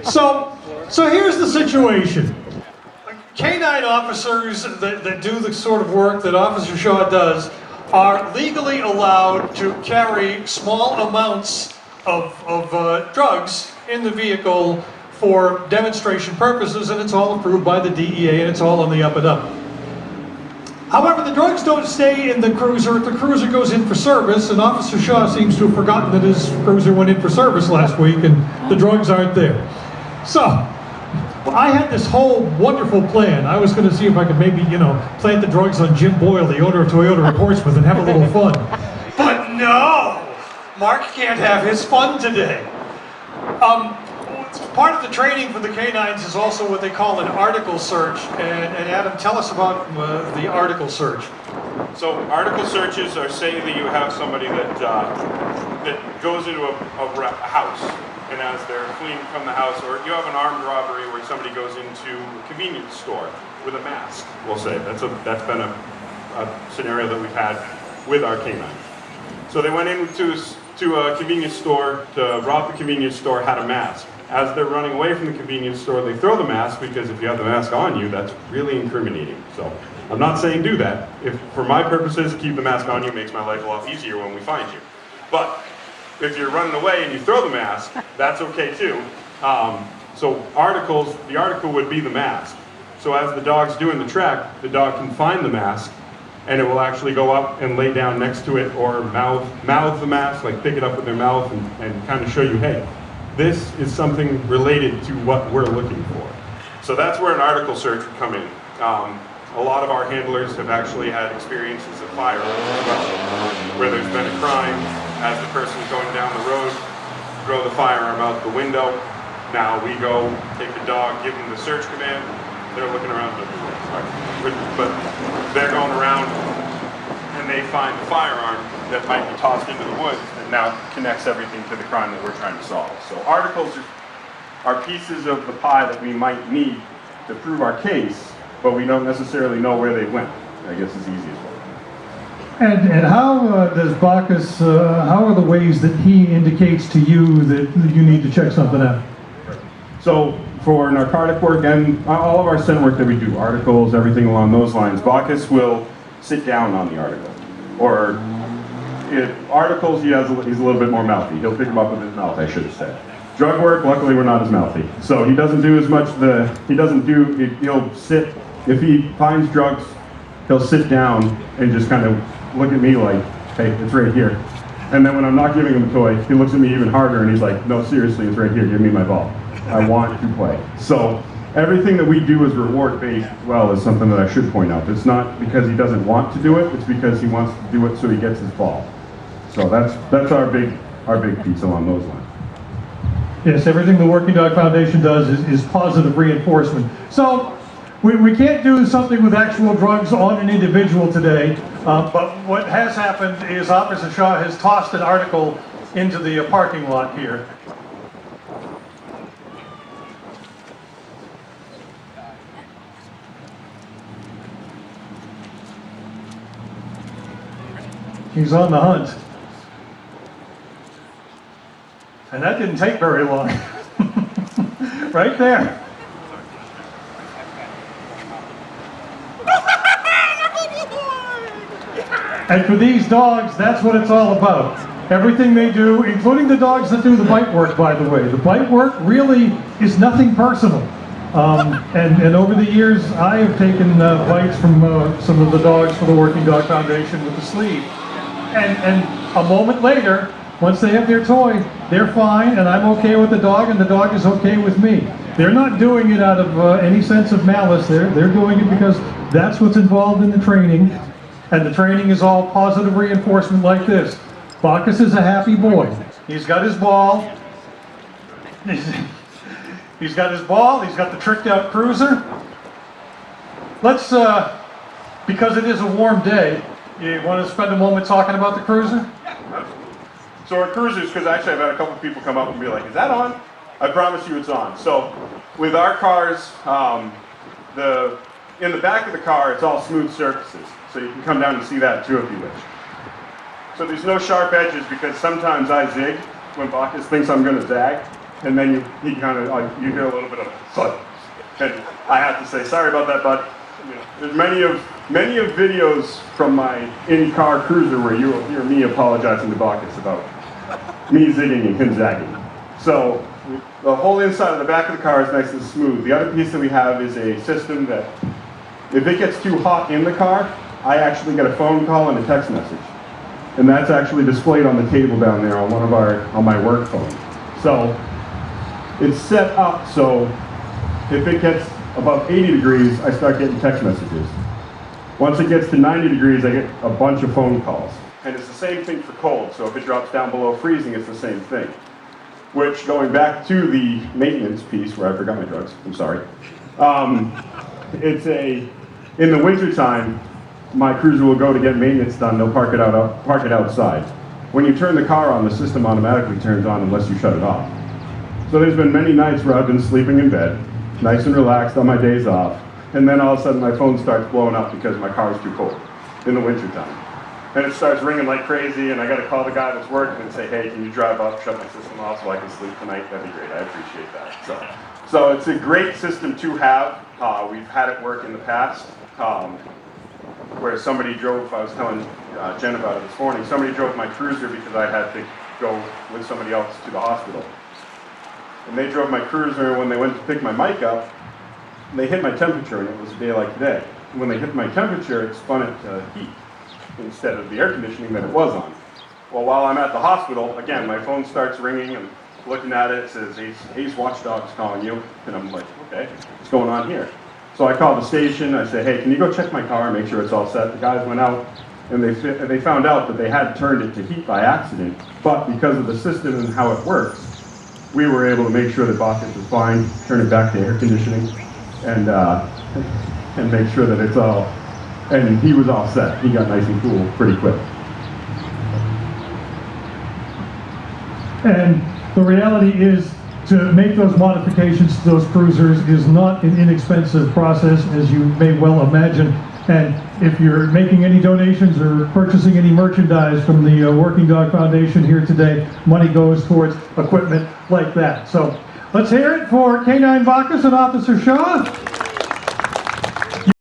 So here's the situation. Canine officers that do the sort of work that Officer Shaw does are legally allowed to carry small amounts of drugs in the vehicle for demonstration purposes, and it's all approved by the DEA, and it's all on the up and up. However, the drugs don't stay in the cruiser if the cruiser goes in for service, and Officer Shaw seems to have forgotten that his cruiser went in for service last week, and the drugs aren't there. So, I had this whole wonderful plan. I was going to see if I could maybe, plant the drugs on Jim Boyle, the owner of Toyota in Portsmouth, and have a little fun. But no! Mark can't have his fun today. Part of the training for the canines is also what they call an article search. And Adam, tell us about the article search. So article searches are saying that you have somebody that goes into a house, and as they're fleeing from the house, or you have an armed robbery where somebody goes into a convenience store with a mask, we'll say. That's been a scenario that we've had with our canine. So they went into a convenience store to rob the convenience store, had a mask. As they're running away from the convenience store, they throw the mask, because if you have the mask on you, that's really incriminating. So I'm not saying do that. If, for my purposes, keep the mask on you makes my life a lot easier when we find you. But if you're running away and you throw the mask, that's okay too. So the article would be the mask. So as the dog's doing the track, the dog can find the mask, and it will actually go up and lay down next to it, or mouth the mask, like pick it up with their mouth and kind of show you, hey, this is something related to what we're looking for. So that's where an article search would come in. A lot of our handlers have actually had experiences of firearms as well, where there's been a crime, as the person's going down the road, throw the firearm out the window. Now we go, take the dog, give them the search command. They're looking around, but they're going around and they find the firearm that might be tossed into the woods, and now connects everything to the crime that we're trying to solve. So articles are pieces of the pie that we might need to prove our case, but we don't necessarily know where they went, I guess is the easiest way. And how does Bacchus, how are the ways that he indicates to you that you need to check something out? So for narcotic work and all of our scent work that we do, articles, everything along those lines, Bacchus will sit down on the article. Or articles, he's a little bit more mouthy. He'll pick them up with his mouth, I should have said. Drug work, luckily we're not as mouthy. So he doesn't do as much he'll sit, if he finds drugs, he'll sit down and just kind of look at me like, hey, it's right here. And then when I'm not giving him a toy, he looks at me even harder and he's like, no, seriously, it's right here, give me my ball. I want to play. So everything that we do is reward-based as well, is something that I should point out. It's not because he doesn't want to do it, it's because he wants to do it so he gets his ball. So that's our big piece along those lines. Yes, everything the Working Dog Foundation does is positive reinforcement. So we can't do something with actual drugs on an individual today, but what has happened is Officer Shaw has tossed an article into the parking lot here. He's on the hunt. And that didn't take very long. Right there. And for these dogs, that's what it's all about. Everything they do, including the dogs that do the bite work, by the way. The bite work really is nothing personal. And over the years, I have taken bites from some of the dogs for the Working Dog Foundation with the sleeve. And a moment later, once they have their toy, they're fine, and I'm okay with the dog, and the dog is okay with me. They're not doing it out of any sense of malice. They're doing it because that's what's involved in the training, and the training is all positive reinforcement like this. Bacchus is a happy boy. He's got his ball. He's got his ball. He's got the tricked out cruiser. Let's, because it is a warm day, you want to spend a moment talking about the cruiser? So our cruisers, because actually I've had a couple people come up and be like, is that on? I promise you it's on. So with our cars, in the back of the car, it's all smooth surfaces. So you can come down and see that too if you wish. So there's no sharp edges, because sometimes I zig when Bacchus thinks I'm going to zag. and then he kind of, you hear a little bit of thud. And I have to say, sorry about that, bud. You know, there's many of videos from my in-car cruiser where you will hear me apologizing to Bacchus about me zigging and him zagging. So the whole inside of the back of the car is nice and smooth. The other piece that we have is a system that if it gets too hot in the car, I actually get a phone call and a text message. And that's actually displayed on the table down there on on my work phone. So it's set up so if it gets above 80 degrees, I start getting text messages. Once it gets to 90 degrees, I get a bunch of phone calls. And it's the same thing for cold. So if it drops down below freezing, it's the same thing. Which, going back to the maintenance piece, where I forgot my drugs, I'm sorry. In the wintertime, my cruiser will go to get maintenance done, they'll park it outside. When you turn the car on, the system automatically turns on unless you shut it off. So there's been many nights where I've been sleeping in bed, nice and relaxed on my days off, and then all of a sudden my phone starts blowing up because my car is too cold in the wintertime. And it starts ringing like crazy, and I gotta call the guy that's working and say, hey, can you drive up, shut my system off so I can sleep tonight? That'd be great, I appreciate that. So it's a great system to have. We've had it work in the past, where somebody drove, I was telling Jen about it this morning, somebody drove my cruiser because I had to go with somebody else to the hospital. And they drove my cruiser, and when they went to pick my mic up, they hit my temperature, and it was a day like today. And when they hit my temperature, it spun it to heat instead of the air conditioning that it was on. Well, while I'm at the hospital, again, my phone starts ringing, and looking at it, it says, Ace Watchdog's calling you. And I'm like, okay, what's going on here? So I called the station, I said, hey, can you go check my car, make sure it's all set? The guys went out, and they found out that they had turned it to heat by accident, but because of the system and how it works, we were able to make sure that Bacchus was fine, turn it back to air conditioning, and make sure that it's all, and he was all set. He got nice and cool pretty quick. And the reality is, to make those modifications to those cruisers is not an inexpensive process, as you may well imagine. And if you're making any donations or purchasing any merchandise from the Working Dog Foundation here today, money goes towards equipment like that. So let's hear it for K9 Bacchus and Officer Shaw.